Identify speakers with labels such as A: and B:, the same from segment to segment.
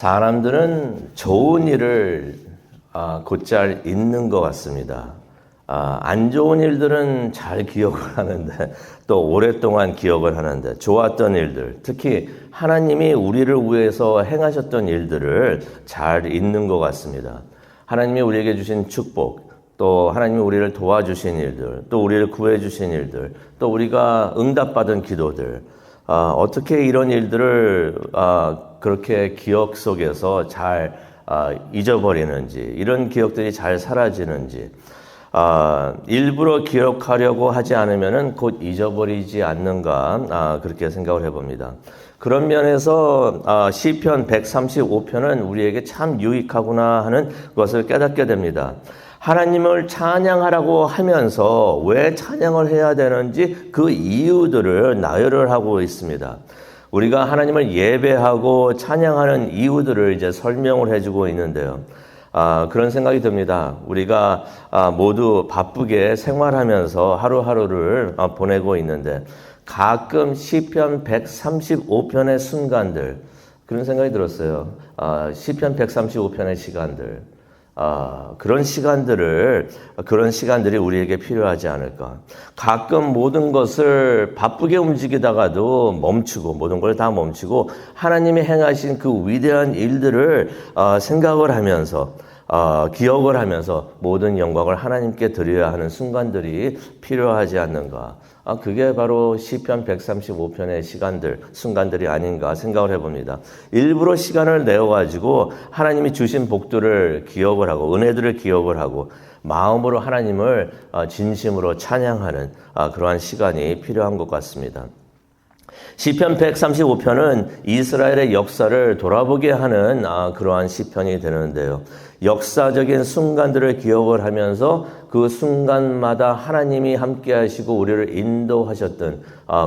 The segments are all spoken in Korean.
A: 사람들은 좋은 일을 곧잘 잊는 것 같습니다. 안 좋은 일들은 잘 기억을 하는데 또 오랫동안 기억을 하는데 좋았던 일들, 특히 하나님이 우리를 위해서 행하셨던 일들을 잘 잊는 것 같습니다. 하나님이 우리에게 주신 축복, 또 하나님이 우리를 도와주신 일들, 또 우리를 구해주신 일들, 또 우리가 응답받은 기도들, 어떻게 이런 일들을 그렇게 기억 속에서 잘 잊어버리는지, 이런 기억들이 잘 사라지는지, 일부러 기억하려고 하지 않으면 곧 잊어버리지 않는가, 그렇게 생각을 해봅니다. 그런 면에서 시편 135편은 우리에게 참 유익하구나 하는 것을 깨닫게 됩니다. 하나님을 찬양하라고 하면서 왜 찬양을 해야 되는지 그 이유들을 나열을 하고 있습니다. 우리가 하나님을 예배하고 찬양하는 이유들을 이제 설명을 해주고 있는데요. 그런 생각이 듭니다. 우리가 모두 바쁘게 생활하면서 하루하루를 보내고 있는데 가끔 시편 135편의 순간들, 그런 생각이 들었어요. 시편 135편의 시간들, 그런 시간들이 우리에게 필요하지 않을까. 가끔 모든 것을 바쁘게 움직이다가도 멈추고, 모든 걸 다 멈추고 하나님이 행하신 그 위대한 일들을 생각을 하면서 기억을 하면서 모든 영광을 하나님께 드려야 하는 순간들이 필요하지 않는가. 그게 바로 시편 135편의 순간들이 아닌가 생각을 해봅니다. 일부러 시간을 내어가지고 하나님이 주신 복들을 기억을 하고 은혜들을 기억을 하고 마음으로 하나님을 진심으로 찬양하는 그러한 시간이 필요한 것 같습니다. 시편 135편은 이스라엘의 역사를 돌아보게 하는 그러한 시편이 되는데요. 역사적인 순간들을 기억을 하면서 그 순간마다 하나님이 함께 하시고 우리를 인도하셨던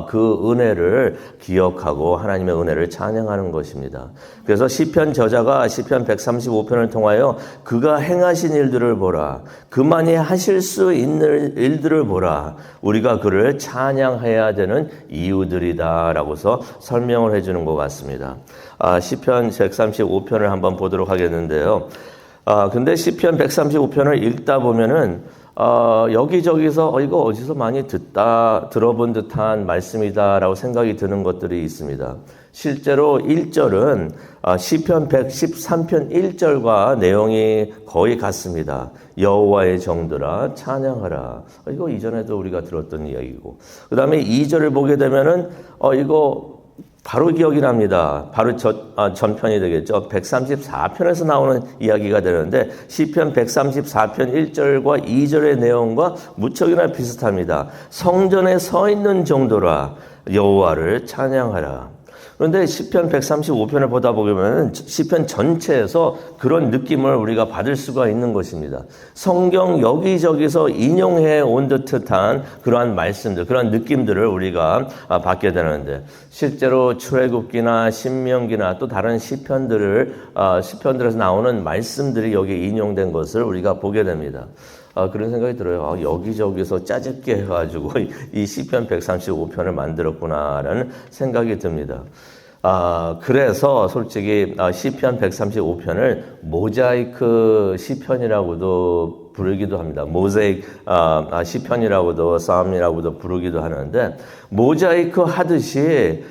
A: 그 은혜를 기억하고 하나님의 은혜를 찬양하는 것입니다. 그래서 시편 저자가 시편 135편을 통하여 그가 행하신 일들을 보라, 그만이 하실 수 있는 일들을 보라, 우리가 그를 찬양해야 되는 이유들이다 라고서 설명을 해주는 것 같습니다. 시편 135편을 한번 보도록 하겠는데요. 근데 시편 135편을 읽다 보면은 여기저기서 이거 어디서 많이 들어본 듯한 말씀이다라고 생각이 드는 것들이 있습니다. 실제로 1절은 시편 113편 1절과 내용이 거의 같습니다. 여호와의 정들아 찬양하라. 이거 이전에도 우리가 들었던 이야기고. 그다음에 2절을 보게 되면은 이거 바로 기억이 납니다. 바로 전편이 되겠죠. 134편에서 나오는 이야기가 되는데 시편 134편 1절과 2절의 내용과 무척이나 비슷합니다. 성전에 서 있는 정도라 여호와를 찬양하라. 그런데 시편 135편을 보다 보면 시편 전체에서 그런 느낌을 우리가 받을 수가 있는 것입니다. 성경 여기저기서 인용해 온 듯한 그러한 말씀들, 그런 느낌들을 우리가 받게 되는데 실제로 출애굽기나 신명기나 또 다른 시편들에서 나오는 말씀들이 여기 인용된 것을 우리가 보게 됩니다. 그런 생각이 들어요. 여기저기서 짜집게 해가지고 이 시편 135편을 만들었구나라는 생각이 듭니다. 그래서 솔직히 시편 135편을 모자이크 시편이라고도 부르기도 합니다. 모자이크 시편이라고도 싸움이라고도 부르기도 하는데 모자이크 하듯이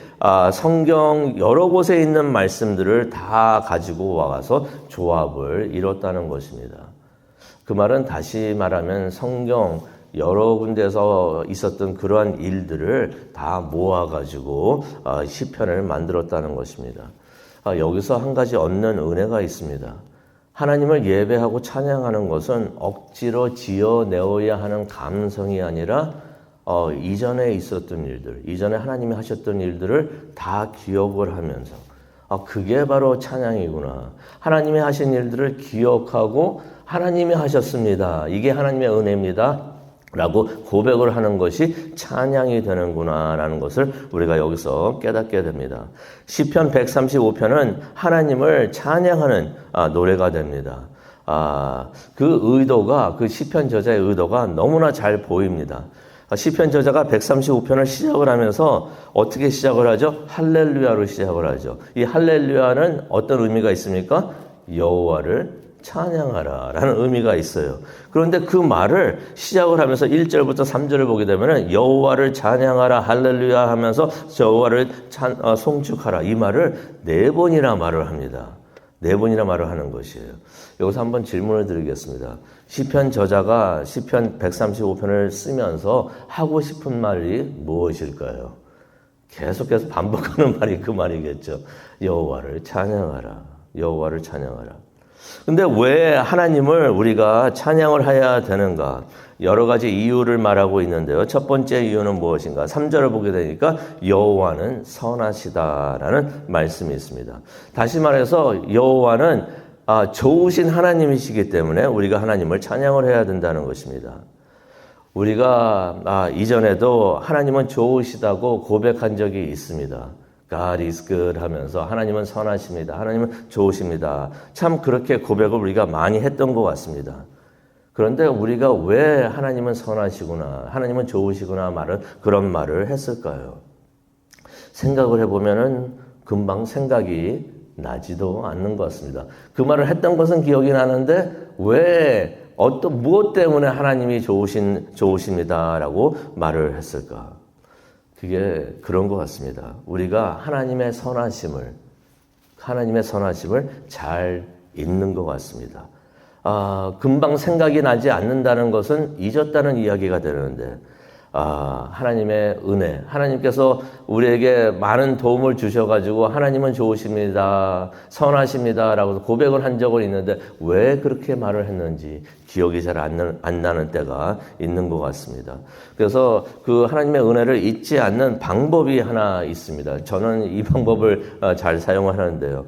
A: 성경 여러 곳에 있는 말씀들을 다 가지고 와서 조합을 이뤘다는 것입니다. 그 말은 다시 말하면 성경 여러 군데서 있었던 그러한 일들을 다 모아가지고 시편을 만들었다는 것입니다. 여기서 한 가지 얻는 은혜가 있습니다. 하나님을 예배하고 찬양하는 것은 억지로 지어내어야 하는 감성이 아니라 이전에 있었던 일들, 이전에 하나님이 하셨던 일들을 다 기억을 하면서 그게 바로 찬양이구나. 하나님이 하신 일들을 기억하고 하나님이 하셨습니다. 이게 하나님의 은혜입니다. 라고 고백을 하는 것이 찬양이 되는구나 라는 것을 우리가 여기서 깨닫게 됩니다. 시편 135편은 하나님을 찬양하는 노래가 됩니다. 그 시편 저자의 의도가 너무나 잘 보입니다. 시편 저자가 135편을 시작을 하면서 어떻게 시작을 하죠? 할렐루야로 시작을 하죠. 이 할렐루야는 어떤 의미가 있습니까? 여호와를 찬양하라 라는 의미가 있어요. 그런데 그 말을 시작을 하면서 1절부터 3절을 보게 되면 여호와를 찬양하라 할렐루야 하면서 여호와를 송축하라 이 말을 4번이나 말을 합니다. 4번이나 말을 하는 것이에요. 여기서 한번 질문을 드리겠습니다. 시편 저자가 시편 135편을 쓰면서 하고 싶은 말이 무엇일까요? 계속해서 반복하는 말이 그 말이겠죠. 여호와를 찬양하라. 여호와를 찬양하라. 근데 왜 하나님을 우리가 찬양을 해야 되는가? 여러 가지 이유를 말하고 있는데요. 첫 번째 이유는 무엇인가? 3절을 보게 되니까 여호와는 선하시다라는 말씀이 있습니다. 다시 말해서 여호와는 좋으신 하나님이시기 때문에 우리가 하나님을 찬양을 해야 된다는 것입니다. 우리가 이전에도 하나님은 좋으시다고 고백한 적이 있습니다. God is good 하면서 하나님은 선하십니다. 하나님은 좋으십니다. 참 그렇게 고백을 우리가 많이 했던 것 같습니다. 그런데 우리가 왜 하나님은 선하시구나, 하나님은 좋으시구나 그런 말을 했을까요? 생각을 해보면은 금방 생각이 나지도 않는 것 같습니다. 그 말을 했던 것은 기억이 나는데 왜 무엇 때문에 하나님이 좋으십니다라고 말을 했을까? 그게 그런 것 같습니다. 우리가 하나님의 선하심을 잘 잊는 것 같습니다. 금방 생각이 나지 않는다는 것은 잊었다는 이야기가 되는데, 하나님의 은혜, 하나님께서 우리에게 많은 도움을 주셔가지고 하나님은 좋으십니다, 선하십니다 라고 고백을 한 적은 있는데 왜 그렇게 말을 했는지 기억이 잘 안 나는 때가 있는 것 같습니다. 그래서 그 하나님의 은혜를 잊지 않는 방법이 하나 있습니다. 저는 이 방법을 잘 사용을 하는데요.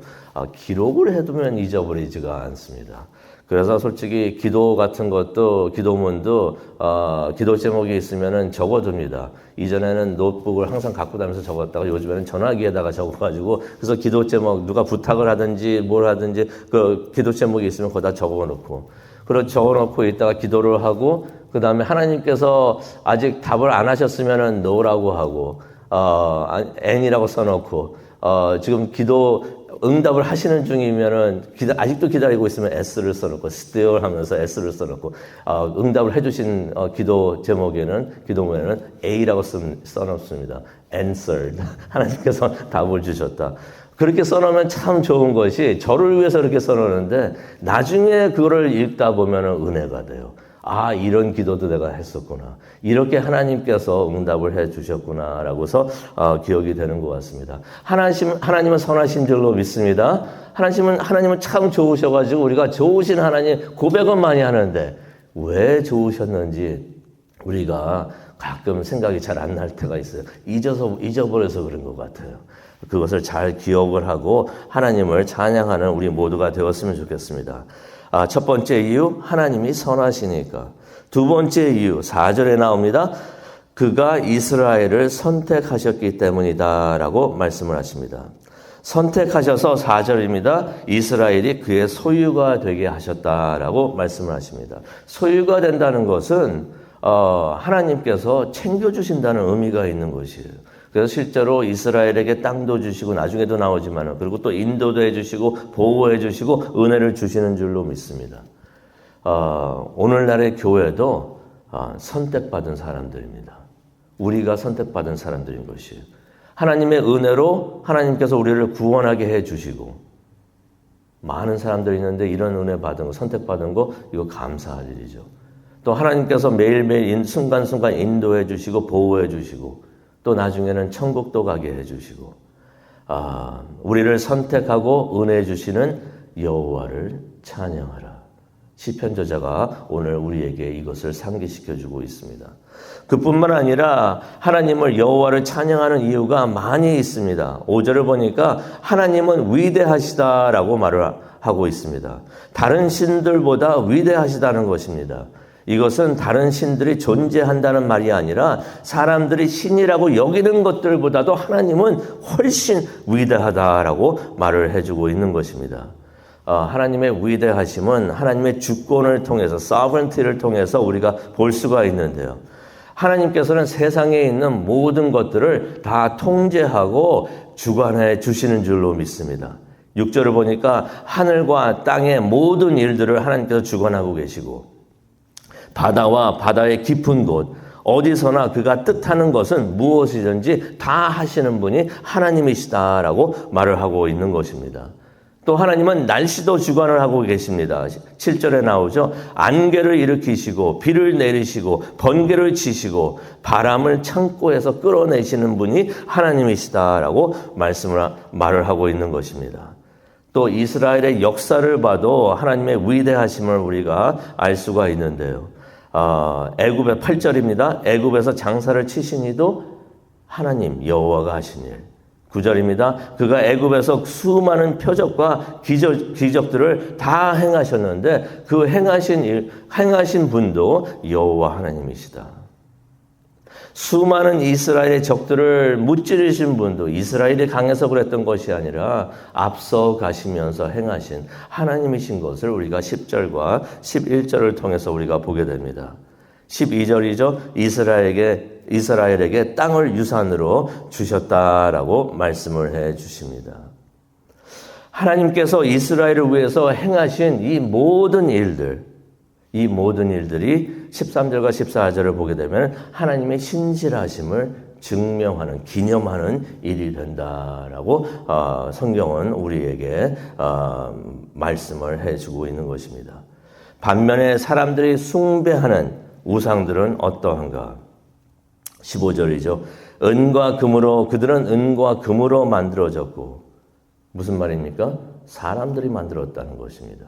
A: 기록을 해두면 잊어버리지가 않습니다. 그래서 솔직히 기도 같은 것도, 기도문도, 기도 제목이 있으면은 적어둡니다. 이전에는 노트북을 항상 갖고 다니면서 적었다가 요즘에는 전화기에다가 적어가지고, 그래서 기도 제목, 누가 부탁을 하든지 뭘 하든지 그 기도 제목이 있으면 거기다 적어놓고, 그리고 적어놓고 있다가 기도를 하고, 그 다음에 하나님께서 아직 답을 안 하셨으면은 no라고 하고, n이라고 써놓고, 지금 응답을 하시는 중이면은 아직도 기다리고 있으면 S를 써놓고 still 하면서 S를 써놓고 응답을 해주신 기도 제목에는 기도문에는 A라고 써놓습니다. Answered. 하나님께서 답을 주셨다. 그렇게 써놓으면 참 좋은 것이 저를 위해서 그렇게 써놓는데 나중에 그거를 읽다 보면은 은혜가 돼요. 이런 기도도 내가 했었구나. 이렇게 하나님께서 응답을 해 주셨구나라고서 기억이 되는 것 같습니다. 하나님은 선하신 줄로 믿습니다. 하나님은 참 좋으셔가지고 우리가 좋으신 하나님 고백은 많이 하는데 왜 좋으셨는지 우리가 가끔 생각이 잘 안 날 때가 있어요. 잊어버려서 그런 것 같아요. 그것을 잘 기억을 하고 하나님을 찬양하는 우리 모두가 되었으면 좋겠습니다. 첫 번째 이유, 하나님이 선하시니까. 두 번째 이유, 4절에 나옵니다. 그가 이스라엘을 선택하셨기 때문이다 라고 말씀을 하십니다. 선택하셔서 4절입니다. 이스라엘이 그의 소유가 되게 하셨다라고 말씀을 하십니다. 소유가 된다는 것은 하나님께서 챙겨주신다는 의미가 있는 것이에요. 그래서 실제로 이스라엘에게 땅도 주시고 나중에도 나오지만 그리고 또 인도도 해주시고 보호해 주시고 은혜를 주시는 줄로 믿습니다. 오늘날의 교회도 선택받은 사람들입니다. 우리가 선택받은 사람들인 것이에요. 하나님의 은혜로 하나님께서 우리를 구원하게 해주시고 많은 사람들이 있는데 이런 은혜 받은 거, 선택받은 거 이거 감사할 일이죠. 또 하나님께서 매일매일 순간순간 인도해 주시고 보호해 주시고 또 나중에는 천국도 가게 해주시고 우리를 선택하고 은혜 주시는 여호와를 찬양하라. 시편 저자가 오늘 우리에게 이것을 상기시켜주고 있습니다. 그뿐만 아니라 하나님을 여호와를 찬양하는 이유가 많이 있습니다. 5절을 보니까 하나님은 위대하시다라고 말을 하고 있습니다. 다른 신들보다 위대하시다는 것입니다. 이것은 다른 신들이 존재한다는 말이 아니라 사람들이 신이라고 여기는 것들보다도 하나님은 훨씬 위대하다라고 말을 해주고 있는 것입니다. 하나님의 위대하심은 하나님의 주권을 통해서 sovereignty를 통해서 우리가 볼 수가 있는데요. 하나님께서는 세상에 있는 모든 것들을 다 통제하고 주관해 주시는 줄로 믿습니다. 6절을 보니까 하늘과 땅의 모든 일들을 하나님께서 주관하고 계시고 바다와 바다의 깊은 곳 어디서나 그가 뜻하는 것은 무엇이든지 다 하시는 분이 하나님이시다라고 말을 하고 있는 것입니다. 또 하나님은 날씨도 주관을 하고 계십니다. 7절에 나오죠. 안개를 일으키시고 비를 내리시고 번개를 치시고 바람을 창고에서 끌어내시는 분이 하나님이시다라고 말을 하고 있는 것입니다. 또 이스라엘의 역사를 봐도 하나님의 위대하심을 우리가 알 수가 있는데요. 애굽의 8절입니다. 애굽에서 장사를 치신 이도 하나님 여호와가 하신 일. 9절입니다. 그가 애굽에서 수많은 표적과 기적들을 다 행하셨는데 그 행하신 분도 여호와 하나님이시다. 수많은 이스라엘의 적들을 무찌르신 분도 이스라엘이 강해서 그랬던 것이 아니라 앞서 가시면서 행하신 하나님이신 것을 우리가 10절과 11절을 통해서 우리가 보게 됩니다. 12절이죠. 이스라엘에게 땅을 유산으로 주셨다라고 말씀을 해 주십니다. 하나님께서 이스라엘을 위해서 행하신 이 모든 일들이 13절과 14절을 보게 되면 하나님의 신실하심을 증명하는, 기념하는 일이 된다라고 성경은 우리에게 말씀을 해주고 있는 것입니다. 반면에 사람들이 숭배하는 우상들은 어떠한가? 15절이죠. 그들은 은과 금으로 만들어졌고 무슨 말입니까? 사람들이 만들었다는 것입니다.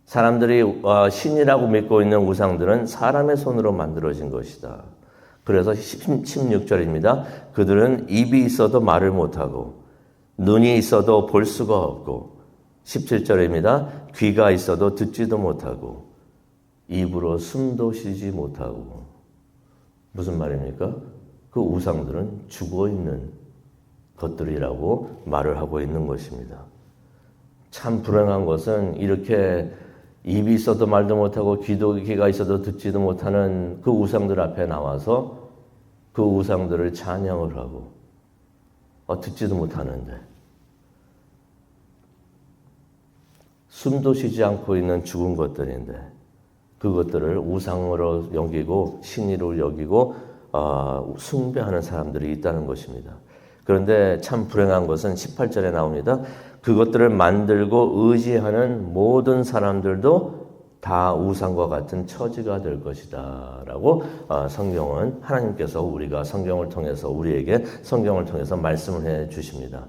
A: 사람들이 신이라고 믿고 있는 우상들은 사람의 손으로 만들어진 것이다. 그래서 16절입니다. 그들은 입이 있어도 말을 못하고 눈이 있어도 볼 수가 없고 17절입니다. 귀가 있어도 듣지도 못하고 입으로 숨도 쉬지 못하고 무슨 말입니까? 그 우상들은 죽어있는 것들이라고 말을 하고 있는 것입니다. 참 불행한 것은 이렇게 입이 있어도 말도 못하고 귀가 있어도 듣지도 못하는 그 우상들 앞에 나와서 그 우상들을 찬양을 하고 듣지도 못하는데 숨도 쉬지 않고 있는 죽은 것들인데 그것들을 우상으로 여기고 신으로 여기고 숭배하는 사람들이 있다는 것입니다. 그런데 참 불행한 것은 18절에 나옵니다. 그것들을 만들고 의지하는 모든 사람들도 다 우상과 같은 처지가 될 것이다 라고 성경은 하나님께서 우리가 성경을 통해서 우리에게 성경을 통해서 말씀을 해 주십니다.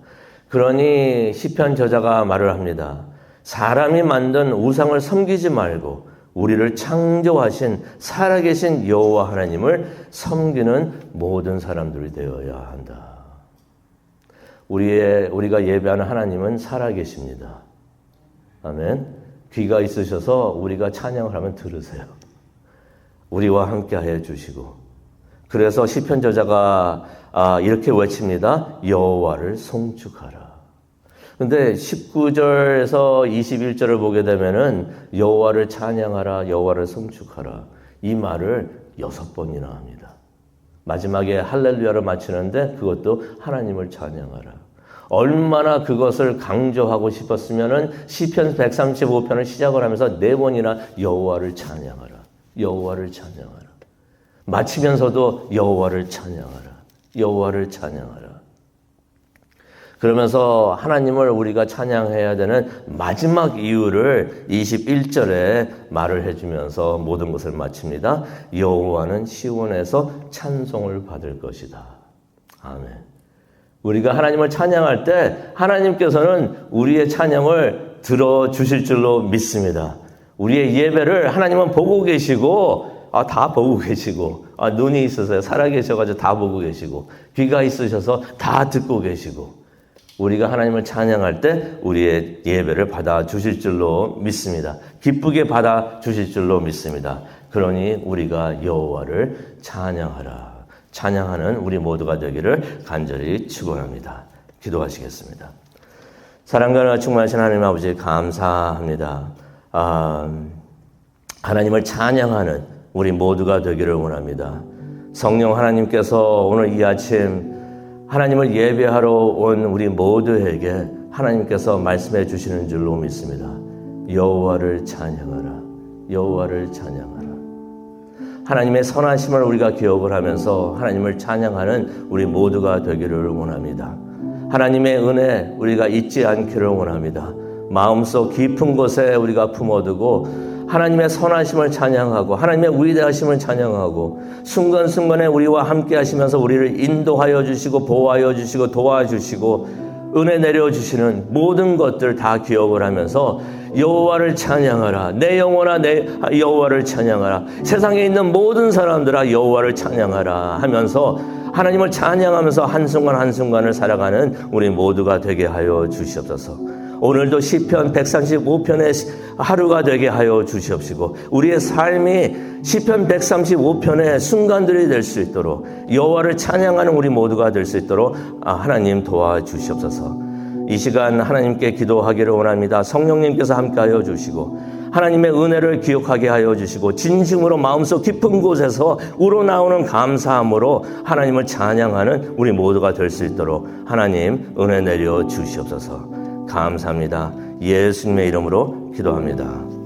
A: 그러니 시편 저자가 말을 합니다. 사람이 만든 우상을 섬기지 말고 우리를 창조하신 살아계신 여호와 하나님을 섬기는 모든 사람들이 되어야 한다. 우리가 예배하는 하나님은 살아계십니다. 아멘. 귀가 있으셔서 우리가 찬양을 하면 들으세요. 우리와 함께 해 주시고. 그래서 시편 저자가 이렇게 외칩니다. 여호와를 송축하라. 근데 19절에서 21절을 보게 되면은 여호와를 찬양하라, 여호와를 송축하라. 이 말을 6번이나 합니다. 마지막에 할렐루야를 마치는데 그것도 하나님을 찬양하라. 얼마나 그것을 강조하고 싶었으면은 시편 135편을 시작을 하면서 4번이나 여호와를 찬양하라. 여호와를 찬양하라. 마치면서도 여호와를 찬양하라. 여호와를 찬양하라. 그러면서 하나님을 우리가 찬양해야 되는 마지막 이유를 21절에 말을 해주면서 모든 것을 마칩니다. 여호와는 시온에서 찬송을 받을 것이다. 아멘. 우리가 하나님을 찬양할 때 하나님께서는 우리의 찬양을 들어주실 줄로 믿습니다. 우리의 예배를 하나님은 보고 계시고 다 보고 계시고 눈이 있어서 살아계셔가지고 다 보고 계시고 귀가 있으셔서 다 듣고 계시고 우리가 하나님을 찬양할 때 우리의 예배를 받아주실 줄로 믿습니다. 기쁘게 받아주실 줄로 믿습니다. 그러니 우리가 여호와를 찬양하라. 찬양하는 우리 모두가 되기를 간절히 축원합니다. 기도하시겠습니다. 사랑과 은혜가 충만하신 하나님 아버지 감사합니다. 하나님을 찬양하는 우리 모두가 되기를 원합니다. 성령 하나님께서 오늘 이 아침 하나님을 예배하러 온 우리 모두에게 하나님께서 말씀해 주시는 줄로 믿습니다. 여호와를 찬양하라. 여호와를 찬양하라. 하나님의 선하심을 우리가 기억을 하면서 하나님을 찬양하는 우리 모두가 되기를 원합니다. 하나님의 은혜 우리가 잊지 않기를 원합니다. 마음속 깊은 곳에 우리가 품어두고 하나님의 선하심을 찬양하고 하나님의 위대하심을 찬양하고 순간순간에 우리와 함께 하시면서 우리를 인도하여 주시고 보호하여 주시고 도와주시고 은혜 내려주시는 모든 것들 다 기억을 하면서 여호와를 찬양하라. 내 영혼아 내 여호와를 찬양하라. 세상에 있는 모든 사람들아 여호와를 찬양하라 하면서 하나님을 찬양하면서 한순간 한순간을 살아가는 우리 모두가 되게 하여 주시옵소서. 오늘도 시편 135편의 하루가 되게 하여 주시옵시고 우리의 삶이 시편 135편의 순간들이 될 수 있도록 여호와를 찬양하는 우리 모두가 될 수 있도록 하나님 도와주시옵소서. 이 시간 하나님께 기도하기를 원합니다. 성령님께서 함께하여 주시고 하나님의 은혜를 기억하게 하여 주시고 진심으로 마음속 깊은 곳에서 우러나오는 감사함으로 하나님을 찬양하는 우리 모두가 될 수 있도록 하나님 은혜 내려 주시옵소서. 감사합니다. 예수님의 이름으로 기도합니다.